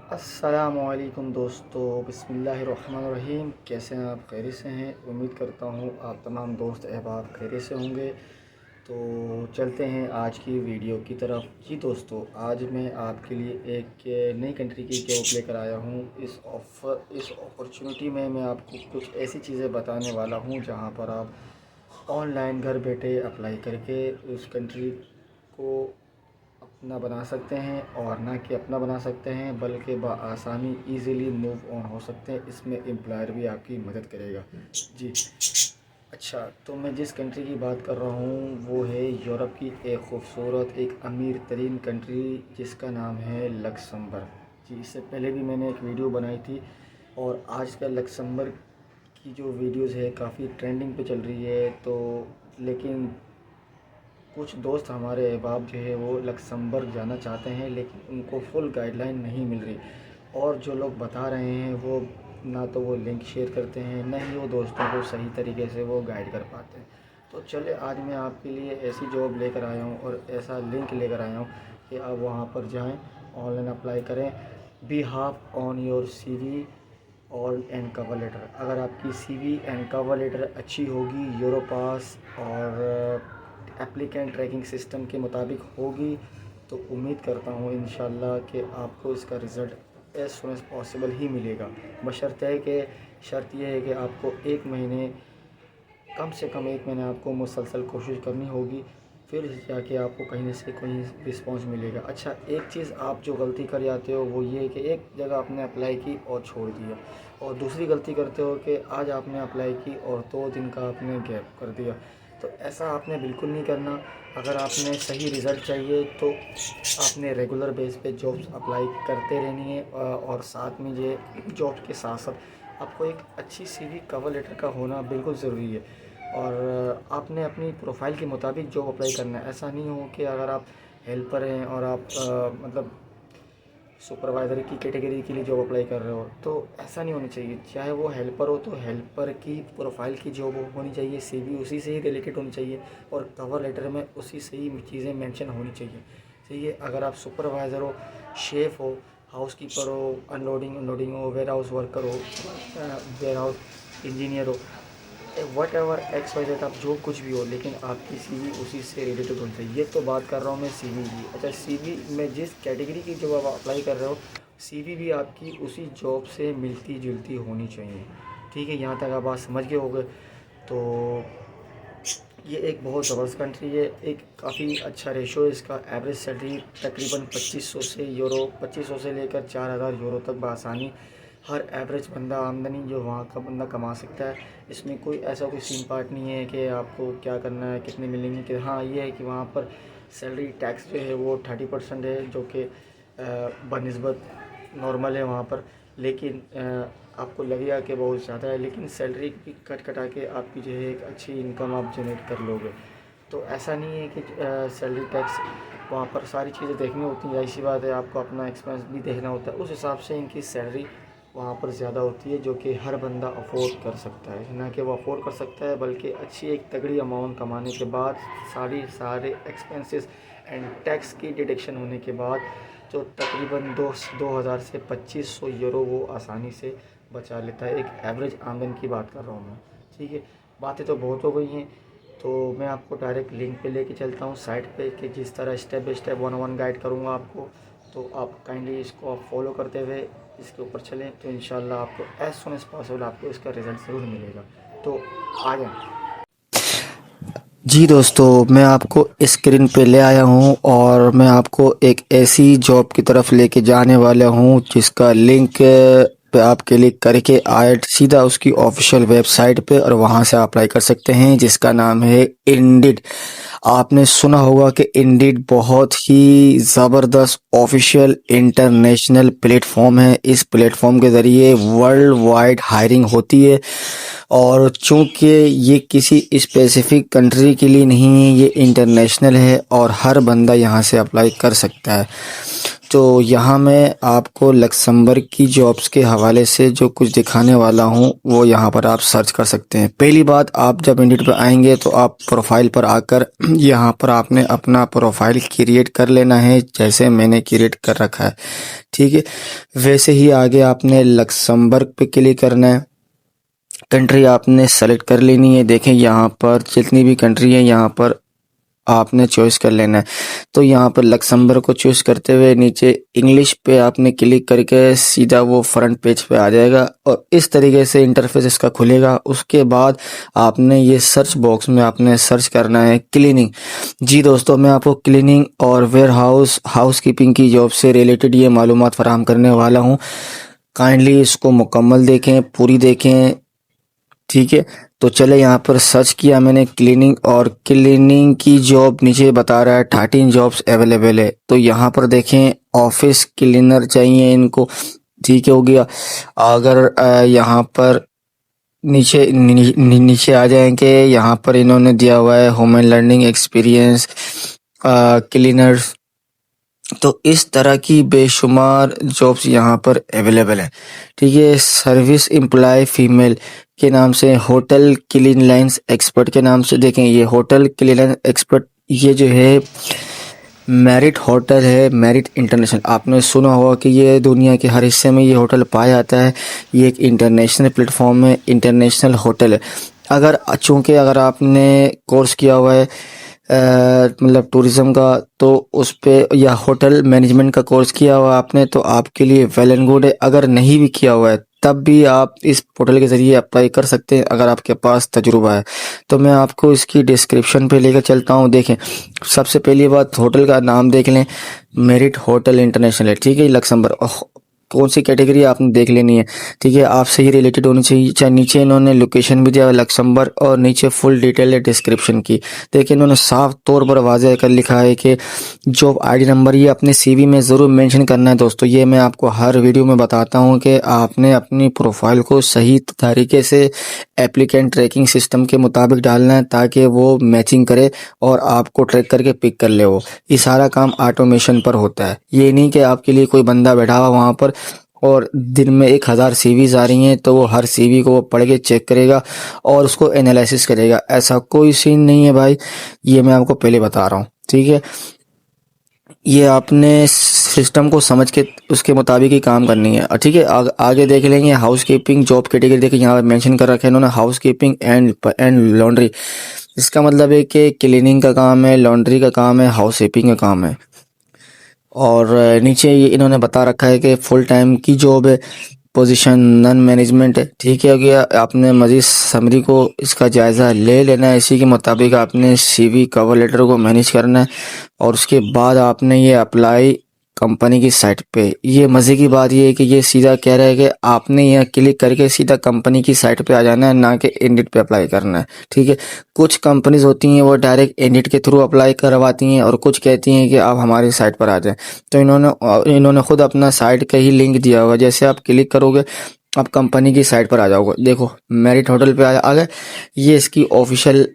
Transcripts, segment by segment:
अस्सलामुअलैकुम दोस्तों, बिस्मिल्लाहिर्रहमानिर्रहीम। कैसे हैं आप? खैरियत से हैं? उम्मीद करता हूँ आप तमाम दोस्त अहबाब खैरियत से होंगे। तो चलते हैं आज की वीडियो की तरफ। जी दोस्तों, आज मैं आपके लिए एक नई कंट्री की जॉब लेकर आया हूँ। इस अपॉर्चुनिटी में मैं आपको कुछ ऐसी चीज़ें बताने वाला हूँ जहाँ पर आप ऑनलाइन घर बैठे अप्लाई करके उस कंट्री को अपना बना सकते हैं, और ना कि अपना बना सकते हैं बल्कि बआसानी ईज़िली मूव ऑन हो सकते हैं। इसमें एम्प्लॉयर भी आपकी मदद करेगा। जी अच्छा, तो मैं जिस कंट्री की बात कर रहा हूँ वो है यूरोप की एक खूबसूरत, एक अमीर तरीन कंट्री जिसका नाम है लक्समबर्ग। जी, इससे पहले भी मैंने एक वीडियो बनाई थी, और आज का लक्समबर्ग की जो वीडियोज़ है काफ़ी ट्रेंडिंग पे चल रही है। तो लेकिन कुछ दोस्त हमारे अहबाब जो है वो लक्समबर्ग जाना चाहते हैं, लेकिन उनको फुल गाइडलाइन नहीं मिल रही, और जो लोग बता रहे हैं वो ना तो वो लिंक शेयर करते हैं, ना ही वो दोस्तों को सही तरीके से वो गाइड कर पाते हैं। तो चले, आज मैं आपके लिए ऐसी जॉब लेकर आया हूँ और ऐसा लिंक लेकर आया हूँ कि आप वहाँ पर जाएँ, ऑनलाइन अप्लाई करें। बिहाफ ऑन योर सीवी और एंड कवर लेटर। अगर आपकी सीवी एंड कवर लेटर अच्छी होगी, यूरोपास और एप्लीकेंट ट्रैकिंग सिस्टम के मुताबिक होगी, तो उम्मीद करता हूँ इंशाल्लाह कि आपको इसका result as soon as possible ही मिलेगा। बशर्ते कि शर्त यह है कि आपको एक महीने, कम से कम एक महीने आपको मुसलसल कोशिश करनी होगी, फिर जाके आपको कहीं से कहीं रिस्पांस मिलेगा। अच्छा, एक चीज़ आप जो गलती कर जाते हो वो ये है कि एक जगह आपने अप्लाई की और छोड़ दिया, और दूसरी गलती करते हो कि आज आपने अप्लाई की और 2 दिन का आपने गैप कर दिया। तो ऐसा आपने बिल्कुल नहीं करना। अगर आपने सही रिज़ल्ट चाहिए तो आपने रेगुलर बेस पे जॉब्स अप्लाई करते रहनी है, और साथ में ये जॉब के साथ साथ आपको एक अच्छी सीवी कवर लेटर का होना बिल्कुल ज़रूरी है। और आपने अपनी प्रोफाइल के मुताबिक जॉब अप्लाई करना है। ऐसा नहीं हो कि अगर आप हेल्पर हैं और आप मतलब सुपरवाइज़र की कैटेगरी के लिए जॉब अप्लाई कर रहे हो, तो ऐसा नहीं होना चाहिए। चाहे वो हेल्पर हो तो हेल्पर की प्रोफाइल की जॉब होनी चाहिए, सीवी उसी से ही रिलेटेड होनी चाहिए, और कवर लेटर में उसी से ही चीज़ें मेंशन होनी चाहिए। सही है। अगर आप सुपरवाइज़र हो, शेफ़ हो, हाउसकीपर हो, अनलोडिंग हो, वेयर हाउस वर्कर हो, वेयर हाउस इंजीनियर हो, whatever X Y Z, आप जो कुछ भी हो, लेकिन आपकी सीवी उसी से रिलेटेड होनी चाहिए। ये तो बात कर रहा हूँ मैं सीवी की। अच्छा, सीवी में जिस कैटेगरी की जॉब आप अप्लाई कर रहे हो, सीवी भी आपकी उसी जॉब से मिलती जुलती होनी चाहिए। ठीक है, यहाँ तक आप बात समझ गए होंगे। तो ये एक बहुत ज़बरदस्त कंट्री है, एक काफ़ी अच्छा रेशो है इसका। एवरेज सैलरी तकरीबन 2500 से लेकर 4000 यूरो तक बआसानी हर एवरेज बंदा आमदनी जो वहाँ का बंदा कमा सकता है। इसमें कोई ऐसा कोई सीन पार्ट नहीं है कि आपको क्या करना है, कितने मिलेंगे। कि हाँ, ये है कि वहाँ पर सैलरी टैक्स जो है वो 30% है, जो कि बनिस्बत नॉर्मल है वहाँ पर। लेकिन आपको लगेगा कि बहुत ज़्यादा है, लेकिन सैलरी भी कट कटा के आपकी जो है एक अच्छी इनकम आप जनरेट कर लोगे। तो ऐसा नहीं है कि सैलरी टैक्स, वहाँ पर सारी चीज़ें देखनी होती हैं। ऐसी बात है, आपको अपना एक्सपेंस भी देखना होता है। उस हिसाब से इनकी सैलरी वहाँ पर ज़्यादा होती है, जो कि हर बंदा अफोर्ड कर सकता है। ना कि वो अफोर्ड कर सकता है, बल्कि अच्छी एक तगड़ी अमाउंट कमाने के बाद सारे एक्सपेंसेस एंड टैक्स की डिडक्शन होने के बाद जो तकरीबन 2000 से 2500 यूरो वो आसानी से बचा लेता है। एक एवरेज आमदन की बात कर रहा हूँ मैं। ठीक है, बातें तो बहुत हो गई हैं, तो मैं आपको डायरेक्ट लिंक पे लेके चलता हूँ साइट पे, कि जिस तरह step by step 1-on-1 guide करूँगा आपको। तो आप काइंडली इसको आप फॉलो करते हुए इसके ऊपर चलें, तो इंशाल्लाह आपको एज़ सुन एज़ पॉसिबल आपको इसका रिज़ल्ट ज़रूर मिलेगा। तो आ जाएँ। जी दोस्तों, मैं आपको स्क्रीन पे ले आया हूँ, और मैं आपको एक ऐसी जॉब की तरफ लेके जाने वाला हूँ जिसका लिंक पे आप क्लिक करके आए सीधा उसकी ऑफिशियल वेबसाइट पे, और वहाँ से अप्लाई कर सकते हैं, जिसका नाम है इंडिड। आपने सुना होगा कि इंडिड बहुत ही ज़बरदस्त ऑफिशियल इंटरनेशनल प्लेटफॉर्म है। इस प्लेटफॉर्म के ज़रिए वर्ल्ड वाइड हायरिंग होती है, और चूँकि ये किसी स्पेसिफिक कंट्री के लिए नहीं है, ये इंटरनेशनल है और हर बंदा यहाँ से अप्लाई कर सकता है। तो यहाँ मैं आपको लक्समबर्ग की जॉब्स के हवाले से जो कुछ दिखाने वाला हूँ वो यहाँ पर आप सर्च कर सकते हैं। पहली बात, आप जब इंडिड पर आएंगे तो आप प्रोफाइल पर आकर यहाँ पर आपने अपना प्रोफाइल क्रिएट कर लेना है, जैसे मैंने क्रिएट कर रखा है। ठीक है, वैसे ही आगे आपने लक्समबर्ग पे क्लिक करना है। कंट्री आपने सेलेक्ट कर लेनी है। देखें यहाँ पर जितनी भी कंट्री है यहाँ पर आपने चॉइस कर लेना है। तो यहाँ पर लक्समबर्ग को चूज़ करते हुए नीचे इंग्लिश पे आपने क्लिक करके सीधा वो फ्रंट पेज पे आ जाएगा और इस तरीके से इंटरफेस इसका खुलेगा। उसके बाद आपने ये सर्च बॉक्स में आपने सर्च करना है क्लीनिंग। जी दोस्तों, मैं आपको क्लीनिंग और वेयर हाउस कीपिंग की जॉब से रिलेटेड ये मालूमात फराहम करने वाला हूँ। काइंडली इसको मुकम्मल देखें, पूरी देखें। ठीक है, तो चले यहाँ पर सर्च किया मैंने क्लीनिंग, और क्लीनिंग की जॉब नीचे बता रहा है 13 जॉब्स अवेलेबल है। तो यहाँ पर देखें ऑफिस क्लीनर चाहिए इनको। ठीक है, हो गया। अगर यहाँ पर नीचे आ जाएंगे, यहाँ पर इन्होंने दिया हुआ है home and learning experience cleaners. तो इस तरह की बेशुमार जॉब्स यहाँ पर अवेलेबल है। ठीक है, सर्विस एम्प्लॉय फीमेल के नाम से, होटल क्लीनलाइंस एक्सपर्ट के नाम से। देखें ये होटल क्लीनलाइंस एक्सपर्ट, ये जो है मेरिट होटल है, मेरिट इंटरनेशनल। आपने सुना होगा कि ये दुनिया के हर हिस्से में ये होटल पाया जाता है। ये एक इंटरनेशनल प्लेटफॉर्म है, इंटरनेशनल होटल है। चूँकि अगर आपने कोर्स किया हुआ है मतलब टूरिज़्म का, तो उस पे या होटल मैनेजमेंट का कोर्स किया हुआ आपने, तो आपके लिए वेल एंड गुड है। अगर नहीं भी किया हुआ है तब भी आप इस पोर्टल के ज़रिए अप्लाई कर सकते हैं अगर आपके पास तजुर्बा है। तो मैं आपको इसकी डिस्क्रिप्शन पे लेकर चलता हूँ। देखें, सबसे पहली बात होटल का नाम देख लें, मेरिट होटल इंटरनेशनल है। ठीक है, लक्समबर्ग कौन सी कैटेगरी आपने देख लेनी है। ठीक है, आपसे ही रिलेटेड होनी चाहिए। चाहे नीचे इन्होंने लोकेशन भी दिया लक्समबर्ग, और नीचे फुल डिटेल है डिस्क्रिप्शन की। देखिए इन्होंने साफ तौर पर वाज़ह कर लिखा है कि जॉब आईडी नंबर ये अपने सीवी में ज़रूर मेंशन करना है। दोस्तों ये मैं आपको हर वीडियो में बताता हूं कि आपने अपनी प्रोफाइल को सही तरीके से एप्लीकेंट ट्रैकिंग सिस्टम के मुताबिक डालना है, ताकि वो मैचिंग करे और आपको ट्रैक करके पिक कर ले। वो ये सारा काम ऑटोमेशन पर होता है। ये नहीं कि आपके लिए कोई बंदा बैठा हुआ वहाँ पर और दिन में 1000 सीवीज आ रही हैं तो वो हर सीवी को वो पढ़ के चेक करेगा और उसको एनालिसिस करेगा। ऐसा कोई सीन नहीं है भाई, ये मैं आपको पहले बता रहा हूँ। ठीक है, ये आपने सिस्टम को समझ के उसके मुताबिक ही काम करनी है। ठीक है, आगे देख लेंगे हाउस कीपिंग जॉब कैटेगरी। देखिए यहाँ मेंशन कर रखा है इन्होंने, हाउस कीपिंग एंड लॉन्ड्री। इसका मतलब है कि क्लीनिंग का काम है, लॉन्ड्री का काम है, हाउस कीपिंग का काम है। और नीचे ये इन्होंने बता रखा है कि फुल टाइम की जॉब है, पोजीशन नन मैनेजमेंट है। ठीक है, हो गया। आपने मजीद समरी को इसका जायज़ा ले लेना है, इसी के मुताबिक आपने सीवी कवर लेटर को मैनेज करना है, और उसके बाद आपने ये अप्लाई कंपनी की साइट पे। ये मज़े की बात ये है कि ये सीधा कह रहा है कि आपने यहाँ क्लिक करके सीधा कंपनी की साइट पे आ जाना है, ना कि इंडिट पे अप्लाई करना है। ठीक है, कुछ कंपनीज होती हैं वो डायरेक्ट इंडिट के थ्रू अप्लाई करवाती हैं और कुछ कहती हैं कि आप हमारी साइट पर आ जाएं। तो इन्होंने खुद अपना साइट का ही लिंक दिया हुआ, जैसे आप क्लिक करोगे आप कंपनी की साइट पर आ जाओगे। देखो मेरिट होटल पे आ गए, ये इसकी ऑफिशियल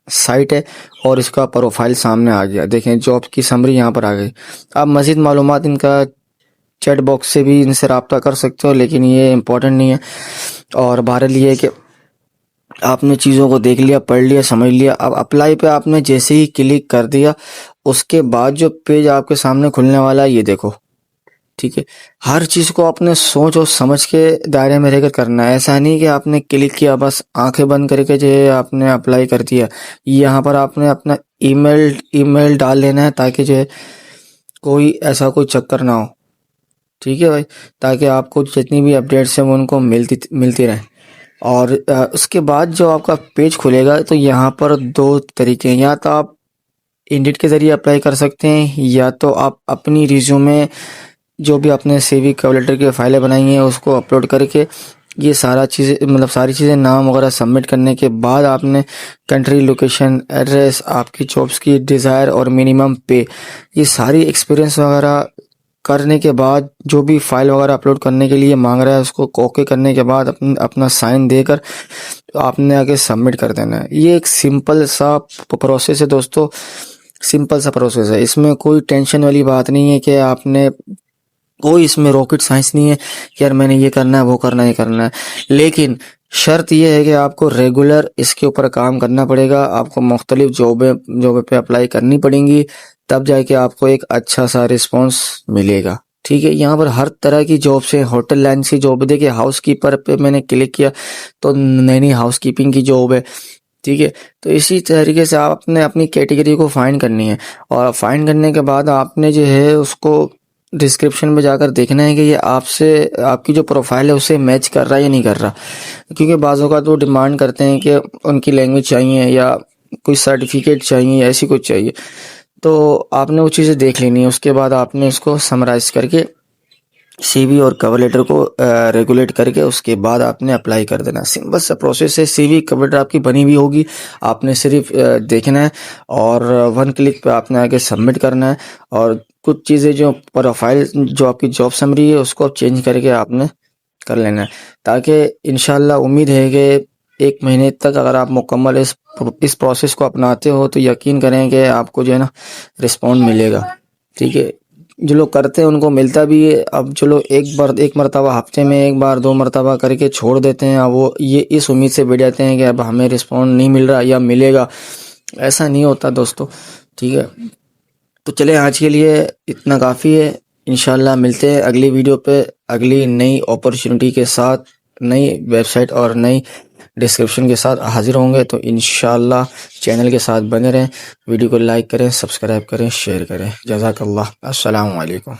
साइट है और इसका प्रोफाइल सामने आ गया। देखें जॉब की समरी यहाँ पर आ गई। आप मज़ीद मालूमात इनका चैट बॉक्स से भी इनसे रब्ता कर सकते हो, लेकिन ये इम्पोर्टेंट नहीं है। और बहरहाल ये है कि आपने चीज़ों को देख लिया, पढ़ लिया, समझ लिया। अब अप्लाई पे आपने जैसे ही क्लिक कर दिया, उसके बाद जो पेज आपके सामने खुलने वाला है ये देखो। ठीक है, हर चीज़ को आपने सोच और समझ के दायरे में रहकर करना है। ऐसा नहीं कि आपने क्लिक किया बस आंखें बंद करके जो है आपने अप्लाई कर दिया। यहाँ पर आपने अपना ईमेल डाल लेना है, ताकि जो है कोई ऐसा कोई चक्कर ना हो। ठीक है भाई, ताकि आपको जितनी भी अपडेट्स हैं वो उनको मिलती रहें। और उसके बाद जो आपका पेज खुलेगा तो यहाँ पर दो तरीके हैं, या तो आप इंडिट के ज़रिए अप्लाई कर सकते हैं, या तो आप अपनी रिज्यूमे जो भी आपने सीवी कवर लेटर की फाइलें बनाई हैं उसको अपलोड करके ये सारी चीज़ें नाम वगैरह सबमिट करने के बाद आपने कंट्री, लोकेशन, एड्रेस, आपकी जॉब्स की डिज़ायर और मिनिमम पे, ये सारी एक्सपीरियंस वगैरह करने के बाद जो भी फाइल वगैरह अपलोड करने के लिए मांग रहा है उसको ओके करने के बाद अपना साइन देकर आपने आगे सबमिट कर देना है। ये एक सिंपल सा प्रोसेस है दोस्तों, सिंपल सा प्रोसेस है। इसमें कोई टेंशन वाली बात नहीं है कि आपने कोई इसमें रॉकेट साइंस नहीं है कि यार मैंने ये करना है वो करना है ये करना है। लेकिन शर्त यह है कि आपको रेगुलर इसके ऊपर काम करना पड़ेगा, आपको मुख्तलिफ जॉब पे अप्लाई करनी पड़ेंगी, तब जाके आपको एक अच्छा सा रिस्पॉन्स मिलेगा। ठीक है, यहाँ पर हर तरह की जॉब से, होटल लाइन से जॉब, देखिए हाउस कीपर पे मैंने क्लिक किया तो नई नई हाउस कीपिंग की जॉब है। ठीक है, तो इसी तरीके से आपने अपनी कैटेगरी को फाइंड करनी है, और फाइंड करने के बाद आपने जो है उसको डिस्क्रिप्शन में जाकर देखना है कि ये आपसे, आपकी जो प्रोफाइल है उससे मैच कर रहा है या नहीं कर रहा। क्योंकि बाज़ों का तो डिमांड करते हैं कि उनकी लैंग्वेज चाहिए या कोई सर्टिफिकेट चाहिए या ऐसी कुछ चाहिए, तो आपने वो चीज़ें देख लेनी है। उसके बाद आपने इसको समराइज़ करके सीवी और कवर लेटर को रेगुलेट करके उसके बाद आपने अप्लाई कर देना। सिंपल सा प्रोसेस है, सीवी कवर लेटर आपकी बनी हुई होगी, आपने सिर्फ देखना है और वन क्लिक पे आपने आगे सबमिट करना है। और कुछ चीज़ें जो प्रोफाइल, जो आपकी जॉब समरी है उसको आप चेंज करके आपने कर लेना है, ताकि इंशाल्लाह उम्मीद है कि 1 महीने तक अगर आप मुकम्मल इस प्रोसेस को अपनाते हो तो यकीन करें कि आपको जो है ना रिस्पॉन्ड मिलेगा। ठीक है, जो लोग करते हैं उनको मिलता भी है। अब जो लोग एक मरतबा हफ्ते में एक बार 2 मरतबा करके छोड़ देते हैं, अब वो ये इस उम्मीद से बैठ जाते हैं कि अब हमें रिस्पॉन्ड नहीं मिल रहा या मिलेगा, ऐसा नहीं होता दोस्तों। ठीक है, तो चले आज के लिए इतना काफ़ी है। इंशाल्लाह मिलते हैं अगली वीडियो पे अगली नई अपॉर्चुनिटी के साथ, नई वेबसाइट और नई डिस्क्रिप्शन के साथ हाजिर होंगे। तो इंशाल्लाह चैनल के साथ बने रहें, वीडियो को लाइक करें, सब्सक्राइब करें, शेयर करें। जज़ाकल्लाह, अस्सलामु अलैकुम।